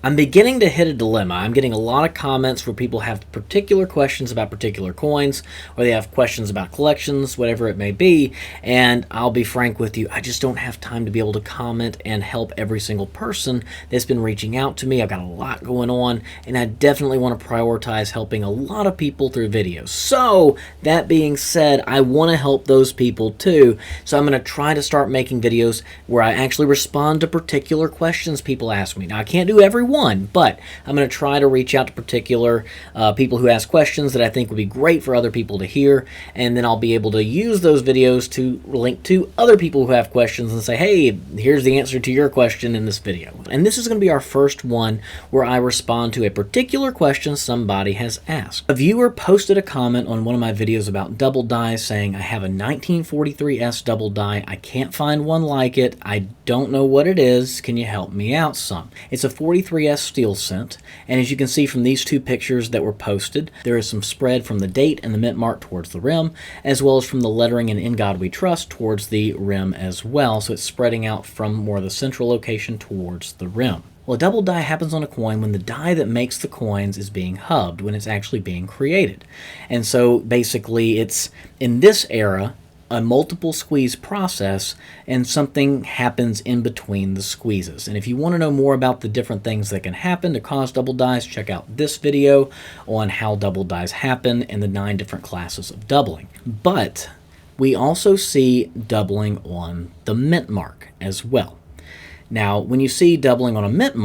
I'm beginning to hit a dilemma. I'm getting a lot of comments where people have particular questions about particular coins, or they have questions about collections, whatever it may be, and I'll be frank with you, I just don't have time to be able to comment and help every single person that's been reaching out to me. I've got a lot going on, and I definitely want to prioritize helping a lot of people through videos. So, that being said, I want to help those people too, so I'm going to try to start making videos where I actually respond to particular questions people ask me. Now, I can't do every one, but I'm going to try to reach out to particular people who ask questions that I think would be great for other people to hear, and then I'll be able to use those videos to link to other people who have questions and say, hey, here's the answer to your question in this video. And this is going to be our first one where I respond to a particular question somebody has asked. A viewer posted a comment on one of my videos about double dies saying, I have a 1943S double die. I can't find one like it. I don't know what it is. Can you help me out some? It's a 43S steel cent, and as you can see from these two pictures that were posted, there is some spread from the date and the mint mark towards the rim, as well as from the lettering and In God We Trust towards the rim as well, so it's spreading out from more of the central location towards the rim. Well, a double die happens on a coin when the die that makes the coins is being hubbed, when it's actually being created. And so basically it's, in this era, a multiple squeeze process, and something happens in between the squeezes. And if you want to know more about the different things that can happen to cause double dies, check out this video on how double dies happen and the 9 different classes of doubling. But we also see doubling on the mint mark as well. Now, when you see doubling on a mint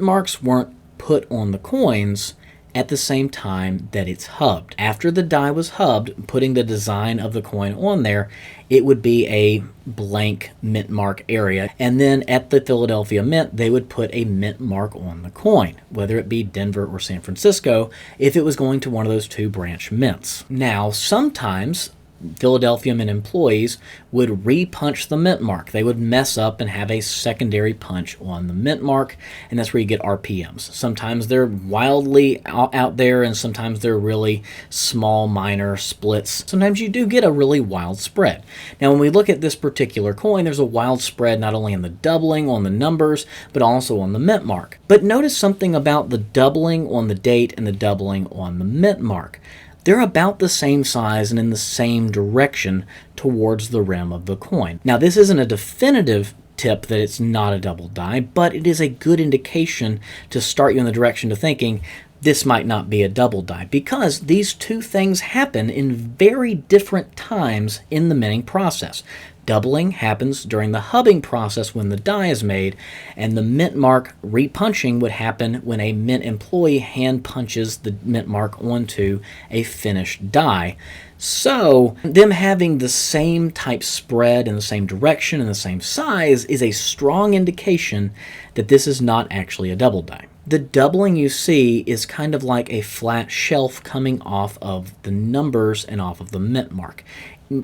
marks weren't put on the coins at the same time that it's hubbed. After the die was hubbed, putting the design of the coin on there, it would be a blank mint mark area. And then at the Philadelphia Mint, they would put a mint mark on the coin, whether it be Denver or San Francisco, if it was going to one of those 2 branch mints. Now, sometimes Philadelphia Mint employees would re-punch the mint mark. They would mess up and have a secondary punch on the mint mark, and that's where you get RPMs. Sometimes they're wildly out there, and sometimes they're really small, minor splits. Sometimes you do get a really wild spread. Now, when we look at this particular coin, there's a wild spread not only in the doubling on the numbers, but also on the mint mark. But notice something about the doubling on the date and the doubling on the mint mark. They're about the same size and in the same direction towards the rim of the coin. Now, this isn't a definitive tip that it's not a double die, but it is a good indication to start you in the direction to thinking this might not be a double die, because these two things happen in very different times in the minting process. Doubling happens during the hubbing process when the die is made, and the mint mark repunching would happen when a mint employee hand punches the mint mark onto a finished die. So, them having the same type spread in the same direction and the same size is a strong indication that this is not actually a double die. The doubling you see is kind of like a flat shelf coming off of the numbers and off of the mint mark,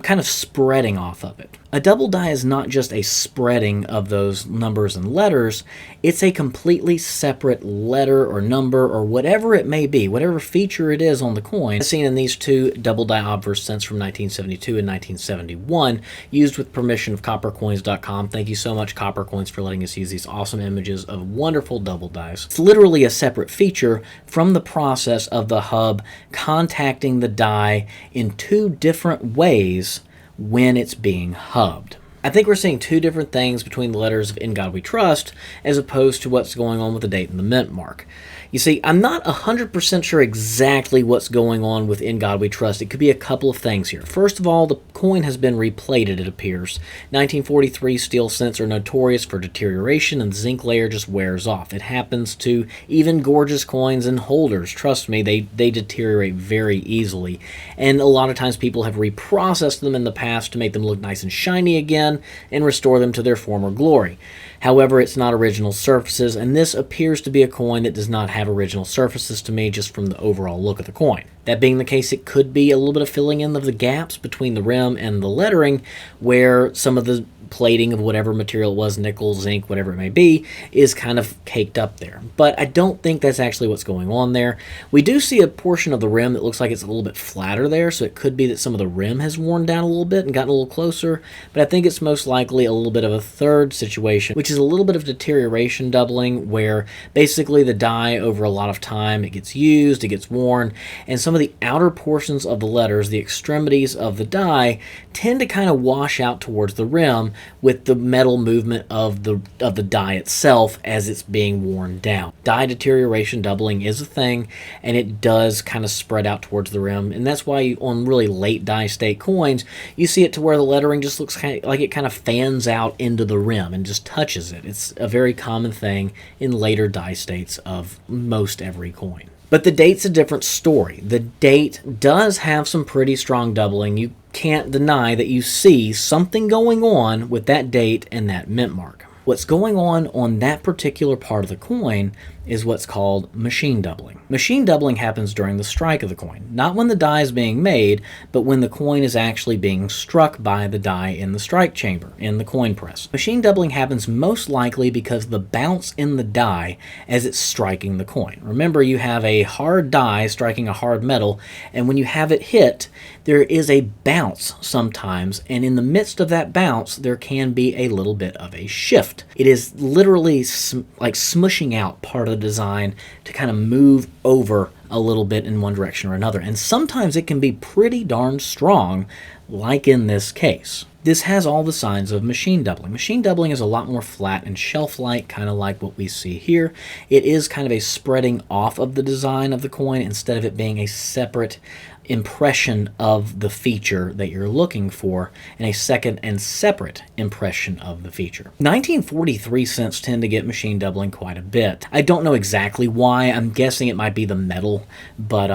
kind of spreading off of it. A double die is not just a spreading of those numbers and letters, it's a completely separate letter or number or whatever it may be, whatever feature it is on the coin, seen in these 2 double die obverse cents from 1972 and 1971, used with permission of coppercoins.com. Thank you so much, Copper Coins, for letting us use these awesome images of wonderful double dies. It's literally a separate feature from the process of the hub contacting the die in 2 different ways when it's being hubbed. I think we're seeing 2 different things between the letters of In God We Trust as opposed to what's going on with the date and the mint mark. You see, I'm not 100% sure exactly what's going on with In God We Trust. It could be a couple of things here. First of all, the coin has been replated, it appears. 1943 steel cents are notorious for deterioration, and the zinc layer just wears off. It happens to even gorgeous coins and holders. Trust me, they deteriorate very easily. And a lot of times people have reprocessed them in the past to make them look nice and shiny again and restore them to their former glory. However, it's not original surfaces, and this appears to be a coin that does not have original surfaces to me just from the overall look of the coin. That being the case, it could be a little bit of filling in of the gaps between the rim and the lettering where some of the plating of whatever material it was, nickel, zinc, whatever it may be, is kind of caked up there. But I don't think that's actually what's going on there. We do see a portion of the rim that looks like it's a little bit flatter there, so it could be that some of the rim has worn down a little bit and gotten a little closer, but I think it's most likely a little bit of a third situation, which which is a little bit of deterioration doubling, where basically the die over a lot of time, it gets used, it gets worn, and some of the outer portions of the letters, the extremities of the die, tend to kind of wash out towards the rim with the metal movement of the die itself as it's being worn down. Die deterioration doubling is a thing, and it does kind of spread out towards the rim, and that's why on really late die state coins, you see it to where the lettering just looks kind of like it kind of fans out into the rim and just touches it. It's a very common thing in later die states of most every coin. But the date's a different story. The date does have some pretty strong doubling. You can't deny that you see something going on with that date and that mint mark. What's going on that particular part of the coin is what's called machine doubling. Machine doubling happens during the strike of the coin, not when the die is being made, but when the coin is actually being struck by the die in the strike chamber, in the coin press. Machine doubling happens most likely because of the bounce in the die as it's striking the coin. Remember, you have a hard die striking a hard metal, and when you have it hit, there is a bounce sometimes, and in the midst of that bounce, there can be a little bit of a shift. It is literally like smushing out part of the design to kind of move over a little bit in one direction or another. And sometimes it can be pretty darn strong, like in this case. This has all the signs of machine doubling. Machine doubling is a lot more flat and shelf-like, kind of like what we see here. It is kind of a spreading off of the design of the coin instead of it being a separate impression of the feature that you're looking for, and a second and separate impression of the feature. 1943 cents tend to get machine doubling quite a bit. I don't know exactly why. I'm guessing it might be the metal, but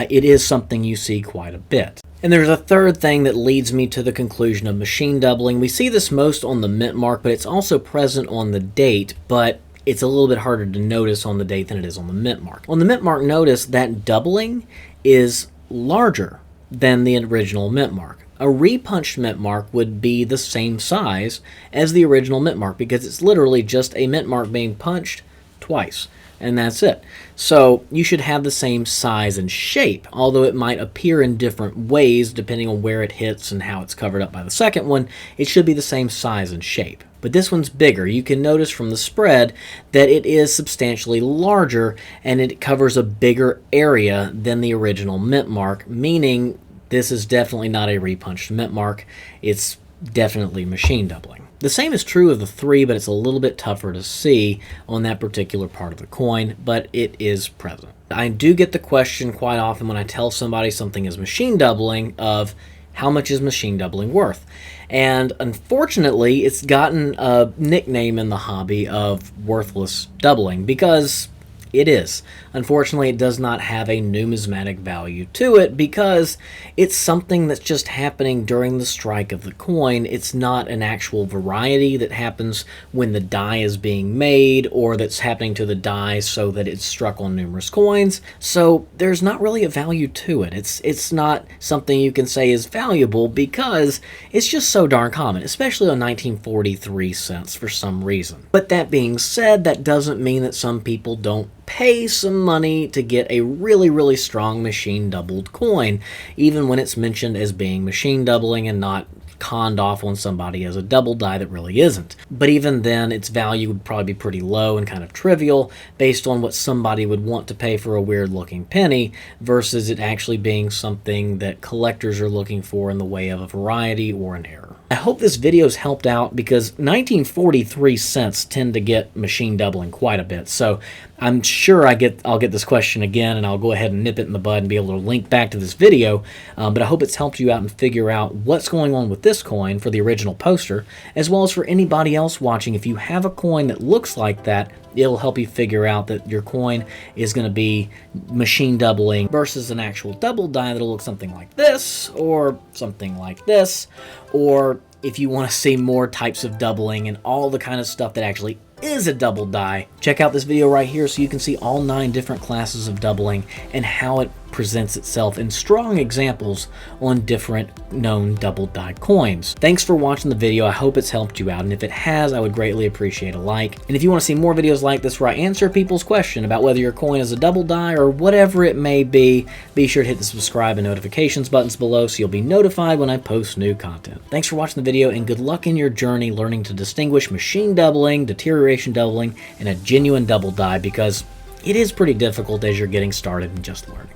it is something you see quite a bit. And there's a third thing that leads me to the conclusion of machine doubling. We see this most on the mint mark, but it's also present on the date, but it's a little bit harder to notice on the date than it is on the mint mark. On the mint mark, notice that doubling is larger than the original mint mark. A repunched mint mark would be the same size as the original mint mark because it's literally just a mint mark being punched twice, and that's it. So you should have the same size and shape, although it might appear in different ways depending on where it hits and how it's covered up by the second one. It should be the same size and shape. But this one's bigger. You can notice from the spread that it is substantially larger and it covers a bigger area than the original mint mark, meaning this is definitely not a repunched mint mark. It's definitely machine doubling. The same is true of the 3, but it's a little bit tougher to see on that particular part of the coin, but it is present. I do get the question quite often when I tell somebody something is machine doubling of how much is machine doubling worth? And unfortunately, it's gotten a nickname in the hobby of worthless doubling because it is. Unfortunately, it does not have a numismatic value to it because it's something that's just happening during the strike of the coin. It's not an actual variety that happens when the die is being made or that's happening to the die so that it's struck on numerous coins. So there's not really a value to it. It's not something you can say is valuable because it's just so darn common, especially on 1943 cents for some reason. But that being said, that doesn't mean that some people don't pay some money to get a really, really strong machine doubled coin, even when it's mentioned as being machine doubling and not conned off on somebody as a double die that really isn't. But even then, its value would probably be pretty low and kind of trivial based on what somebody would want to pay for a weird looking penny versus it actually being something that collectors are looking for in the way of a variety or an error. I hope this video's helped out because 1943 cents tend to get machine doubling quite a bit. So I'm sure I'll get this question again, and I'll go ahead and nip it in the bud and be able to link back to this video. But I hope it's helped you out and figure out what's going on with this coin for the original poster, as well as for anybody else watching. If you have a coin that looks like that, it'll help you figure out that your coin is going to be machine doubling versus an actual double die that'll look something like this or something like this. Or if you want to see more types of doubling and all the kind of stuff that actually is a double die, check out this video right here so you can see all 9 different classes of doubling and how it presents itself in strong examples on different known double die coins. Thanks for watching the video. I hope it's helped you out, and if it has, I would greatly appreciate a like. And if you want to see more videos like this where I answer people's question about whether your coin is a double die or whatever it may be sure to hit the subscribe and notifications buttons below so you'll be notified when I post new content. Thanks for watching the video, and good luck in your journey learning to distinguish machine doubling, deterioration doubling, and a genuine double die, because it is pretty difficult as you're getting started and just learning.